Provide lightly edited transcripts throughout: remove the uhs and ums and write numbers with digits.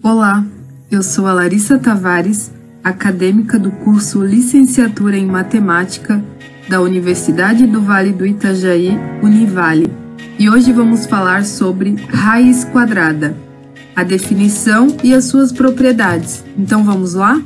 Olá, eu sou a Larissa Tavares, acadêmica do curso Licenciatura em Matemática da Universidade do Vale do Itajaí, Univale, e hoje vamos falar sobre raiz quadrada, a definição e as suas propriedades. Então vamos lá?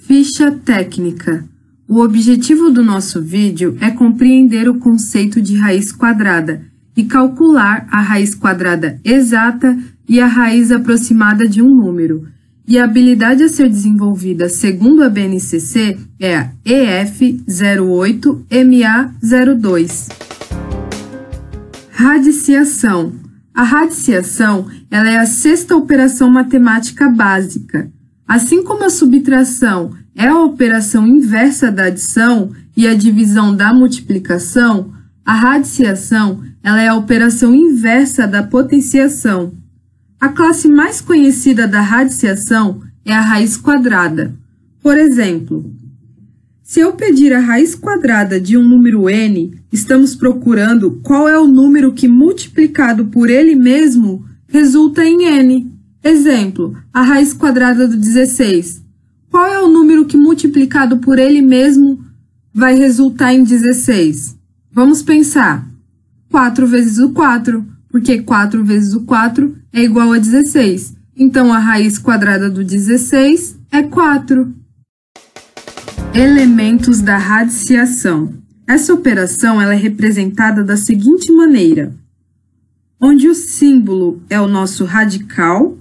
Ficha técnica. O objetivo do nosso vídeo é compreender o conceito de raiz quadrada e calcular a raiz quadrada exata e a raiz aproximada de um número. E a habilidade a ser desenvolvida segundo a BNCC é a EF08MA02. Radiciação. A radiciação ela é a sexta operação matemática básica. Assim como a subtração é a operação inversa da adição e a divisão da multiplicação, a radiciação ela é a operação inversa da potenciação. A classe mais conhecida da radiciação é a raiz quadrada. Por exemplo, se eu pedir a raiz quadrada de um número n, estamos procurando qual é o número que multiplicado por ele mesmo resulta em n. Exemplo, a raiz quadrada do 16. Qual é o número que multiplicado por ele mesmo vai resultar em 16? Vamos pensar. 4 vezes o 4, porque 4 vezes o 4 é igual a 16. Então, a raiz quadrada do 16 é 4. Elementos da radiciação. Essa operação ela é representada da seguinte maneira, onde o símbolo é o nosso radical,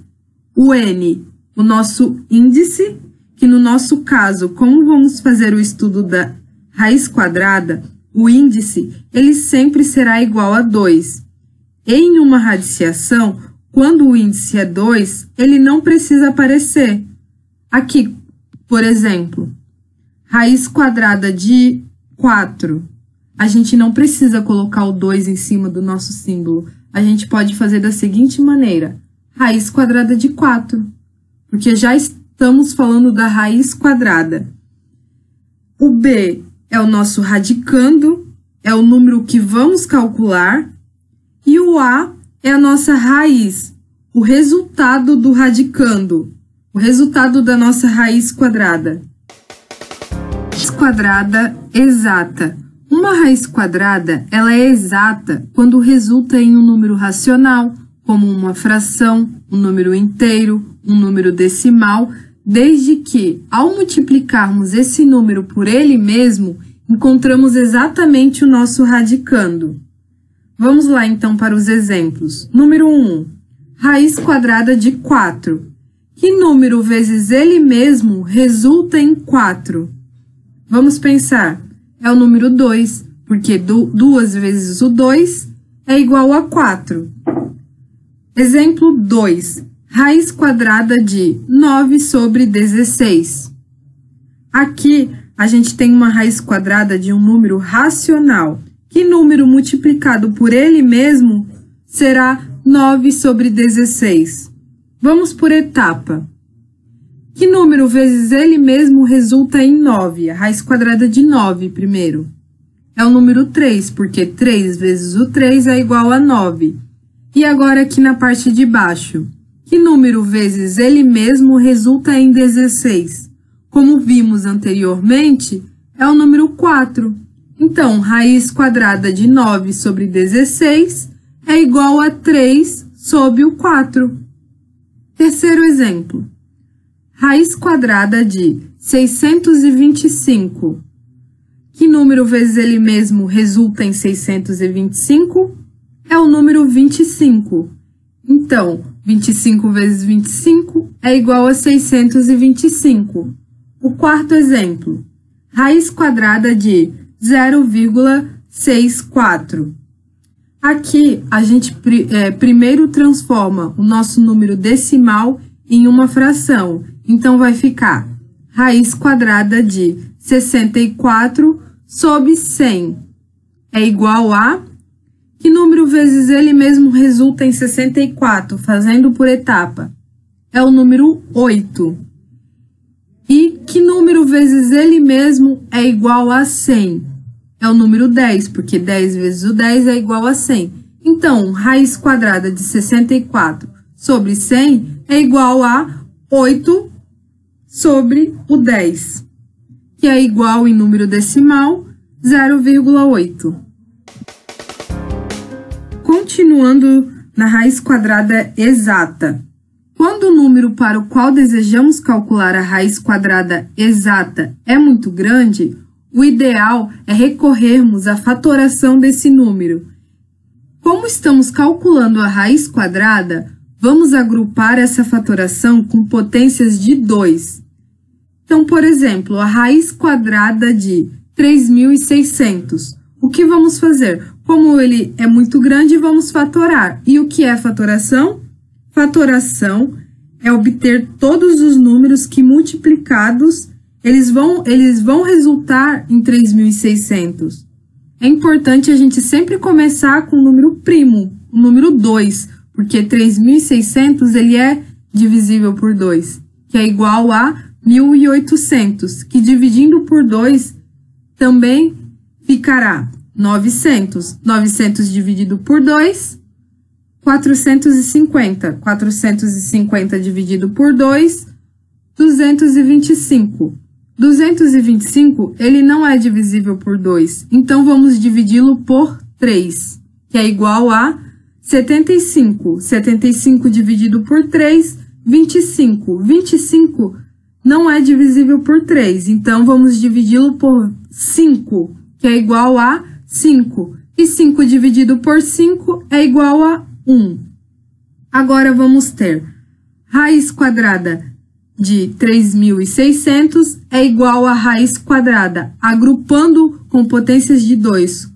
o n, o nosso índice, que no nosso caso, como vamos fazer o estudo da raiz quadrada, o índice ele sempre será igual a 2. Em uma radiciação, quando o índice é 2, ele não precisa aparecer. Aqui, por exemplo, raiz quadrada de 4. A gente não precisa colocar o 2 em cima do nosso símbolo. A gente pode fazer da seguinte maneira, raiz quadrada de 4, porque já estamos falando da raiz quadrada. O b é o nosso radicando, é o número que vamos calcular, e o a é a nossa raiz, o resultado do radicando, o resultado da nossa raiz quadrada. Raiz quadrada exata. Uma raiz quadrada ela é exata quando resulta em um número racional, como uma fração, um número inteiro, um número decimal, desde que, ao multiplicarmos esse número por ele mesmo, encontramos exatamente o nosso radicando. Vamos lá, então, para os exemplos. Número 1. Raiz quadrada de 4. Que número vezes ele mesmo resulta em 4? Vamos pensar. É o número 2, porque 2 vezes o 2 é igual a 4. Exemplo 2. Raiz quadrada de 9 sobre 16. Aqui, a gente tem uma raiz quadrada de um número racional. Que número multiplicado por ele mesmo será 9 sobre 16? Vamos por etapa. Que número vezes ele mesmo resulta em 9? A raiz quadrada de 9 primeiro. É o número 3, porque 3 vezes o 3 é igual a 9. E agora aqui na parte de baixo. Que número vezes ele mesmo resulta em 16? Como vimos anteriormente, é o número 4. Então, raiz quadrada de 9 sobre 16 é igual a 3 sobre o 4. Terceiro exemplo. Raiz quadrada de 625. Que número vezes ele mesmo resulta em 625? É o número 25. Então, 25 vezes 25 é igual a 625. O quarto exemplo. Raiz quadrada de 0,64. Aqui, a gente primeiro transforma o nosso número decimal em uma fração. Então, vai ficar raiz quadrada de 64 sobre 100. É igual a... Que número vezes ele mesmo resulta em 64, fazendo por etapa? É o número 8. E que número vezes ele mesmo é igual a 100? É o número 10, porque 10 vezes o 10 é igual a 100. Então, raiz quadrada de 64 sobre 100 é igual a 8 sobre o 10, que é igual em número decimal 0,8. Continuando na raiz quadrada exata. Quando o número para o qual desejamos calcular a raiz quadrada exata é muito grande, o ideal é recorrermos à fatoração desse número. Como estamos calculando a raiz quadrada, vamos agrupar essa fatoração com potências de 2. Então, por exemplo, a raiz quadrada de 3.600. O que vamos fazer? Como ele é muito grande, vamos fatorar. E o que é fatoração? Fatoração é obter todos os números que multiplicados, eles vão resultar em 3.600. É importante a gente sempre começar com o número primo, o número 2, porque 3.600 ele é divisível por 2, que é igual a 1.800, que dividindo por 2 também ficará 900. 900 dividido por 2, 450. 450 dividido por 2, 225. 225, ele não é divisível por 2, então vamos dividi-lo por 3, que é igual a 75. 75 dividido por 3, 25. 25 não é divisível por 3, então vamos dividi-lo por 5, que é igual a 5. E 5 dividido por 5 é igual a 1. Agora vamos ter raiz quadrada de 3.600 é igual a raiz quadrada, agrupando com potências de 2.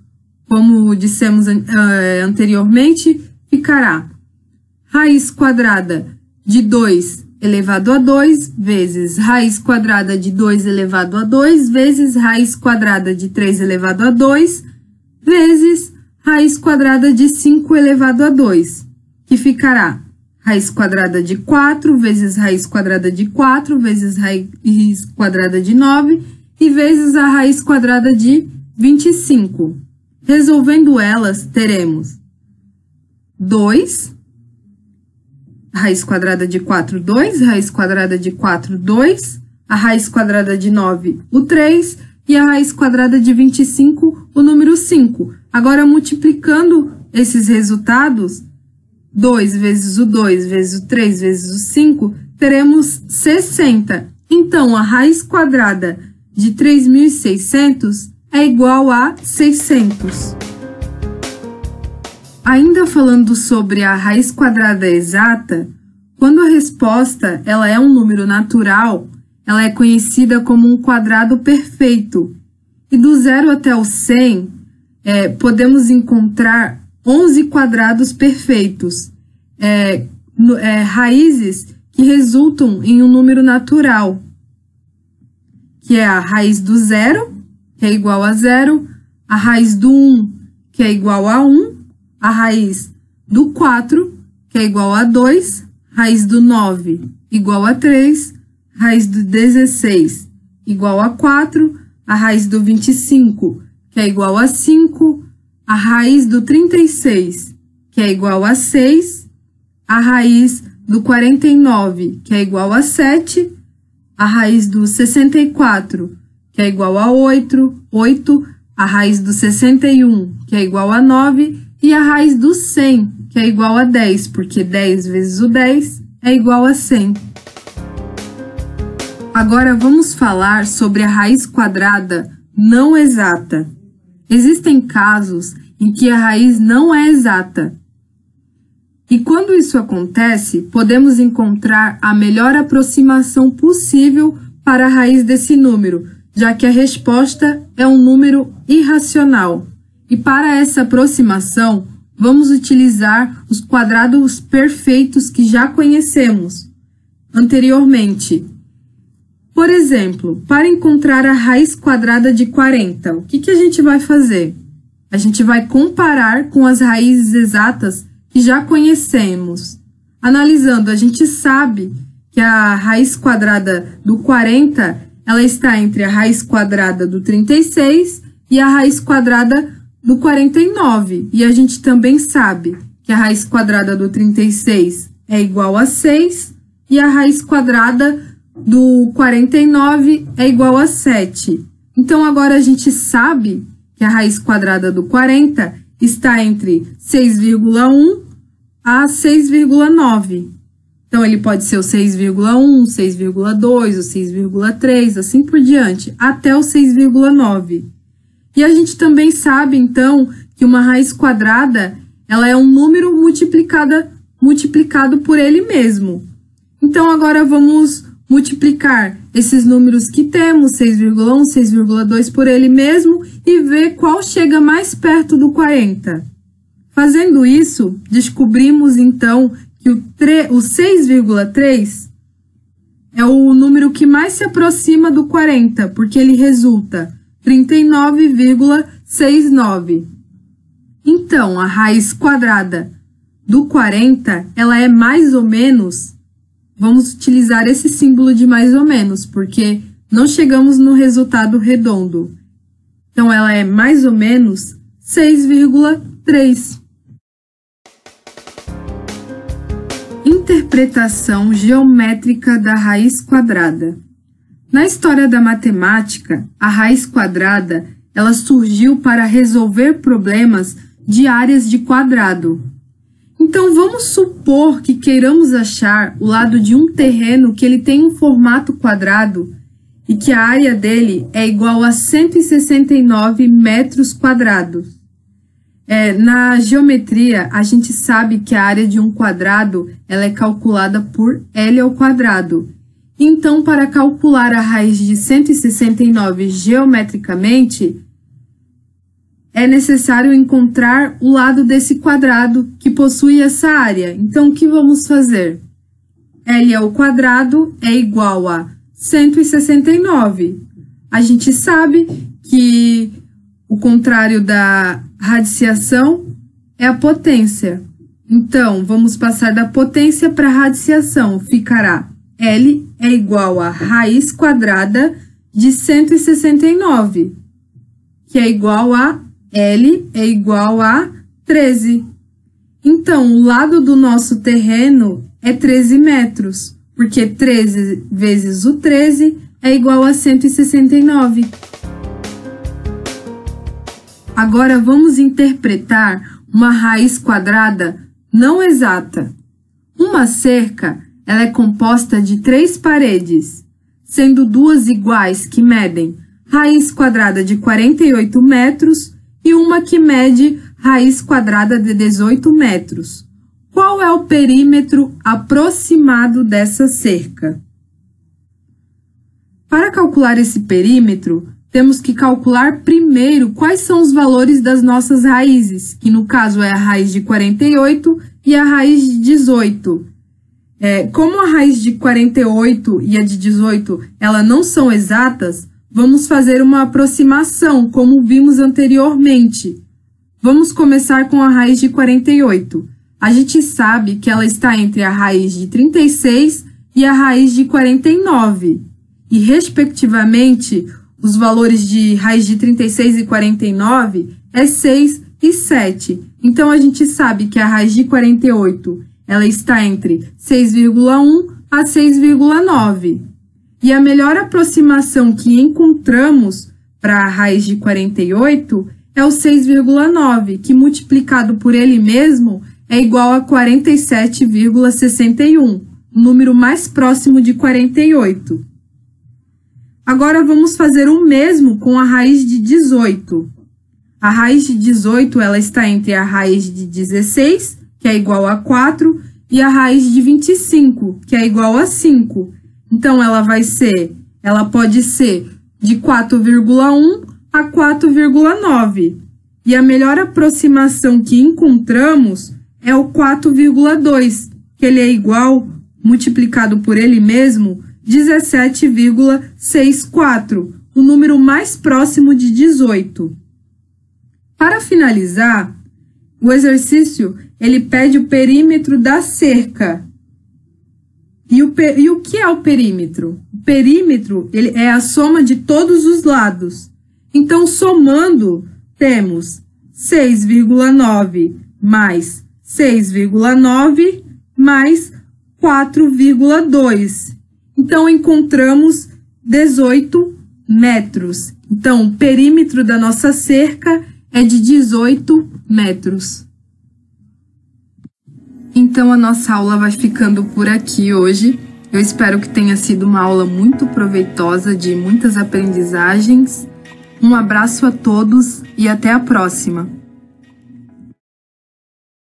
Como dissemos anteriormente, ficará raiz quadrada de 2 elevado a 2 vezes raiz quadrada de 2 elevado a 2 vezes raiz quadrada de 3 elevado a 2 vezes raiz quadrada de 5 elevado a 2, que ficará raiz quadrada de 4 vezes raiz quadrada de 4 vezes raiz quadrada de 9 e vezes a raiz quadrada de 25. Resolvendo elas, teremos 2, raiz quadrada de 4, 2, raiz quadrada de 4, 2, a raiz quadrada de 9, o 3, e a raiz quadrada de 25, o número 5. Agora, multiplicando esses resultados, 2 vezes o 2 vezes o 3 vezes o 5, teremos 60. Então, a raiz quadrada de 3.600 é igual a 600. Ainda falando sobre a raiz quadrada exata, quando a resposta ela é um número natural, ela é conhecida como um quadrado perfeito. E do 0 até o 100, podemos encontrar 11 quadrados perfeitos, raízes que resultam em um número natural, que é a raiz do 0, que é igual a 0, a raiz do 1, que é igual a 1, a raiz do 4, que é igual a 2, raiz do 9, igual a 3, raiz do 16, igual a 4, a raiz do 25, que é igual a 5, a raiz do 36, que é igual a 6, a raiz do 49, que é igual a 7, a raiz do 64, que é igual a 8, a raiz do 61, que é igual a 9, e a raiz do 100, que é igual a 10, porque 10 vezes o 10 é igual a 100. Agora vamos falar sobre a raiz quadrada não exata. Existem casos em que a raiz não é exata. E quando isso acontece, podemos encontrar a melhor aproximação possível para a raiz desse número, já que a resposta é um número irracional. E para essa aproximação, vamos utilizar os quadrados perfeitos que já conhecemos anteriormente. Por exemplo, para encontrar a raiz quadrada de 40, o que a gente vai fazer? A gente vai comparar com as raízes exatas que já conhecemos. Analisando, a gente sabe que a raiz quadrada do 40, ela está entre a raiz quadrada do 36 e a raiz quadrada do 49. E a gente também sabe que a raiz quadrada do 36 é igual a 6 e a raiz quadrada do 49 é igual a 7. Então, agora a gente sabe que a raiz quadrada do 40 está entre 6,1 a 6,9. Então, ele pode ser o 6,1, 6,2, o 6,3, assim por diante, até o 6,9. E a gente também sabe, então, que uma raiz quadrada ela é um número multiplicado por ele mesmo. Então, agora vamos multiplicar esses números que temos, 6,1, 6,2 por ele mesmo, e ver qual chega mais perto do 40. Fazendo isso, descobrimos, então, que o 6,3 é o número que mais se aproxima do 40, porque ele resulta 39,69. Então, a raiz quadrada do 40, ela é mais ou menos, vamos utilizar esse símbolo de mais ou menos, porque não chegamos no resultado redondo. Então, ela é mais ou menos 6,3. Interpretação geométrica da raiz quadrada. Na história da matemática, a raiz quadrada ela surgiu para resolver problemas de áreas de quadrado. Então, vamos supor que queiramos achar o lado de um terreno que ele tem um formato quadrado e que a área dele é igual a 169 metros quadrados. Na geometria, a gente sabe que a área de um quadrado ela é calculada por L ao quadrado. Então, para calcular a raiz de 169 geometricamente, é necessário encontrar o lado desse quadrado que possui essa área. Então, o que vamos fazer? L ao quadrado é igual a 169. A gente sabe que o contrário da radiciação é a potência. Então, vamos passar da potência para a radiciação. Ficará L é igual a raiz quadrada de 169, que é igual a L é igual a 13. Então, o lado do nosso terreno é 13 metros, porque 13 vezes o 13 é igual a 169. Agora, vamos interpretar uma raiz quadrada não exata. Uma cerca ela é composta de 3 paredes, sendo 2 iguais que medem raiz quadrada de 48 metros e uma que mede raiz quadrada de 18 metros. Qual é o perímetro aproximado dessa cerca? Para calcular esse perímetro, temos que calcular primeiro quais são os valores das nossas raízes, que no caso é a raiz de 48 e a raiz de 18. Como a raiz de 48 e a de 18 elas não são exatas, vamos fazer uma aproximação, como vimos anteriormente. Vamos começar com a raiz de 48. A gente sabe que ela está entre a raiz de 36 e a raiz de 49. E, respectivamente, os valores de raiz de 36 e 49 é 6 e 7. Então, a gente sabe que a raiz de 48 ela está entre 6,1 a 6,9. E a melhor aproximação que encontramos para a raiz de 48 é o 6,9, que multiplicado por ele mesmo é igual a 47,61, o número mais próximo de 48. Agora vamos fazer o mesmo com a raiz de 18. A raiz de 18 ela está entre a raiz de 16, que é igual a 4, e a raiz de 25, que é igual a 5. Então, ela pode ser de 4,1 a 4,9. E a melhor aproximação que encontramos é o 4,2, que ele é igual, multiplicado por ele mesmo, 17,64, o número mais próximo de 18. Para finalizar, o exercício ele pede o perímetro da cerca. E o que é o perímetro? O perímetro ele é a soma de todos os lados. Então, somando, temos 6,9 mais 6,9 mais 4,2. Então, encontramos 18 metros. Então, o perímetro da nossa cerca é de 18 metros. Então, a nossa aula vai ficando por aqui hoje. Eu espero que tenha sido uma aula muito proveitosa, de muitas aprendizagens. Um abraço a todos e até a próxima!